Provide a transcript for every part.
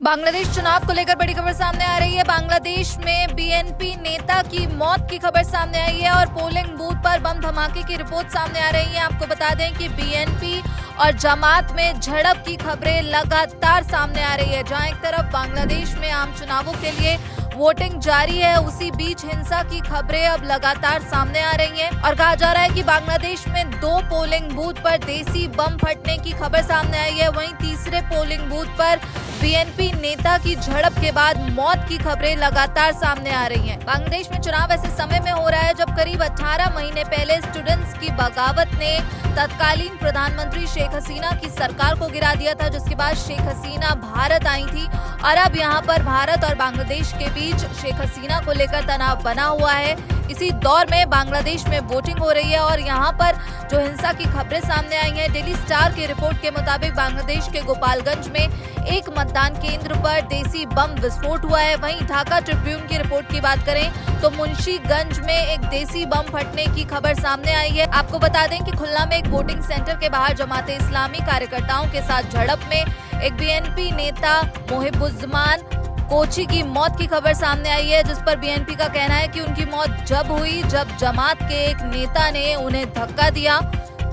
बांग्लादेश चुनाव को लेकर बड़ी खबर सामने आ रही है। बांग्लादेश में बीएनपी नेता की मौत की खबर सामने आई है और पोलिंग बूथ पर बम धमाके की रिपोर्ट सामने आ रही है। आपको बता दें कि बीएनपी और जमात में झड़प की खबरें लगातार सामने आ रही है। जहां एक तरफ बांग्लादेश में आम चुनावों के लिए वोटिंग जारी है, उसी बीच हिंसा की खबरें अब लगातार सामने आ रही हैं और कहा जा रहा है कि बांग्लादेश में 2 पोलिंग बूथ पर देसी बम फटने की खबर सामने आई है। वहीं तीसरे पोलिंग बूथ पर बीएनपी नेता की झड़प के बाद मौत की खबरें लगातार सामने आ रही हैं। बांग्लादेश में चुनाव ऐसे समय में हो रहा है जब करीब 18 महीने पहले स्टूडेंट्स की बगावत ने तत्कालीन प्रधानमंत्री शेख हसीना की सरकार को गिरा दिया था, जिसके बाद शेख हसीना भारत आई थी और अब यहाँ पर भारत और बांग्लादेश के बीच शेख हसीना को लेकर तनाव बना हुआ है। इसी दौर में बांग्लादेश में वोटिंग हो रही है और यहाँ पर जो हिंसा की खबरें सामने आई हैं, डेली स्टार की रिपोर्ट के मुताबिक बांग्लादेश के गोपालगंज में एक मतदान केंद्र पर देसी बम विस्फोट हुआ है। वहीं ढाका ट्रिब्यून की रिपोर्ट की बात करें तो मुंशीगंज में एक देसी बम फटने की खबर सामने आई है। आपको बता दें कि खुलना में एक वोटिंग सेंटर के बाहर जमाते इस्लामी कार्यकर्ताओं के साथ झड़प में एक बीएनपी नेता मोहिबुज्जमान कोची की मौत की खबर सामने आई है, जिस पर बीएनपी का कहना है कि उनकी मौत जब हुई जब जमात के एक नेता ने उन्हें धक्का दिया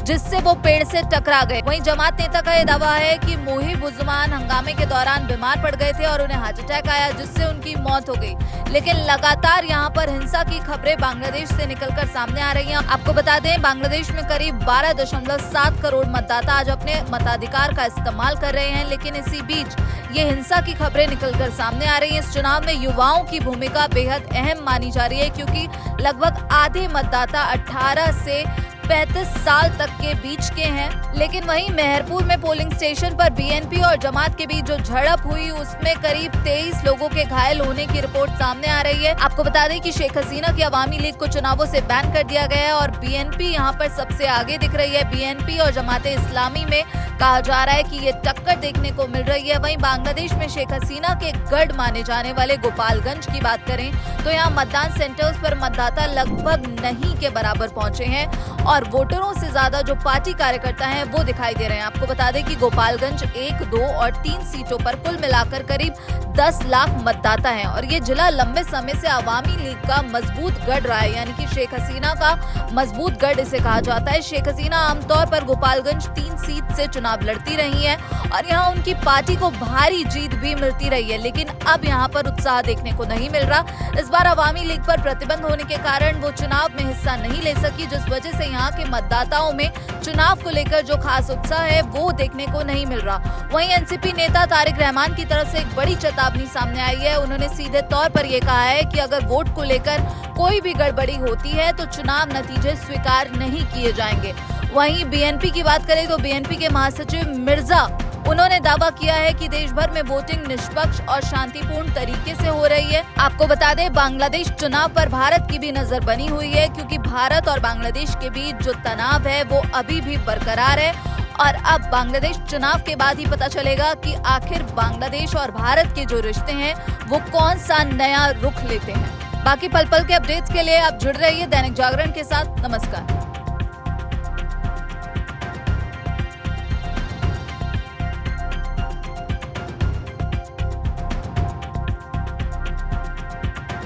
जिससे वो पेड़ से टकरा गए। वहीं जमात नेता का यह दावा है कि मोहिबुज्जमान हंगामे के दौरान बीमार पड़ गए थे और उन्हें हार्ट अटैक आया जिससे उनकी मौत हो गई। लेकिन लगातार यहाँ पर हिंसा की खबरें बांग्लादेश से निकलकर सामने आ रही हैं। आपको बता दें बांग्लादेश में करीब 12.7 करोड़ मतदाता आज अपने मताधिकार का इस्तेमाल कर रहे हैं, लेकिन इसी बीच ये हिंसा की खबरें निकलकर सामने आ रही हैं। इस चुनाव में युवाओं की भूमिका बेहद अहम मानी जा रही है, क्योंकि लगभग आधे मतदाता 18 से 35 साल तक के बीच के हैं। लेकिन वहीं मेहरपुर में पोलिंग स्टेशन पर बीएनपी और जमात के बीच जो झड़प हुई उसमें करीब 23 लोगों के घायल होने की रिपोर्ट सामने आ रही है। आपको बता दें कि शेख हसीना की अवामी लीग को चुनावों से बैन कर दिया गया है और बीएनपी यहां पर सबसे आगे दिख रही है। बीएनपी और जमाते इस्लामी में कहा जा रहा है कि ये टक्कर देखने को मिल रही है। वहीं बांग्लादेश में शेख हसीना के गढ़ माने जाने वाले गोपालगंज की बात करें तो यहाँ मतदान सेंटर्स पर मतदाता लगभग नहीं के बराबर पहुंचे हैं और वोटरों से ज्यादा जो पार्टी कार्यकर्ता हैं वो दिखाई दे रहे हैं। आपको बता दें कि गोपालगंज 1, 2 और 3 सीटों पर कुल मिलाकर करीब 10 लाख मतदाता हैं और ये जिला लंबे समय से अवामी लीग का मजबूत गढ़ रहा है, यानी कि शेख हसीना का मजबूत गढ़ इसे कहा जाता है। शेख हसीना आमतौर पर गोपालगंज 3 सीट से चुनाव लड़ती रही है और यहाँ उनकी पार्टी को भारी जीत भी मिलती रही है, लेकिन अब यहाँ पर उत्साह देखने को नहीं मिल रहा। इस बार अवामी लीग पर प्रतिबंध होने के कारण वो चुनाव में हिस्सा नहीं ले सकी, जिस वजह से यहाँ के मतदाताओं में चुनाव को लेकर जो खास उत्साह है वो देखने को नहीं मिल रहा। वहीं एनसीपी नेता तारिक रहमान की तरफ से एक बड़ी चेतावनी सामने आई है। उन्होंने सीधे तौर पर यह कहा है कि अगर वोट को लेकर कोई भी गड़बड़ी होती है तो चुनाव नतीजे स्वीकार नहीं किए जाएंगे। वहीं बीएनपी की बात करें तो बीएनपी के महासचिव मिर्जा उन्होंने दावा किया है कि देश भर में वोटिंग निष्पक्ष और शांतिपूर्ण तरीके से हो रही है। आपको बता दें बांग्लादेश चुनाव पर भारत की भी नजर बनी हुई है, क्योंकि भारत और बांग्लादेश के बीच जो तनाव है वो अभी भी बरकरार है और अब बांग्लादेश चुनाव के बाद ही पता चलेगा कि आखिर बांग्लादेश और भारत के जो रिश्ते हैं वो कौन सा नया रुख लेते हैं। बाकी पल पल के अपडेट्स के लिए आप जुड़ रहिए दैनिक जागरण के साथ। नमस्कार।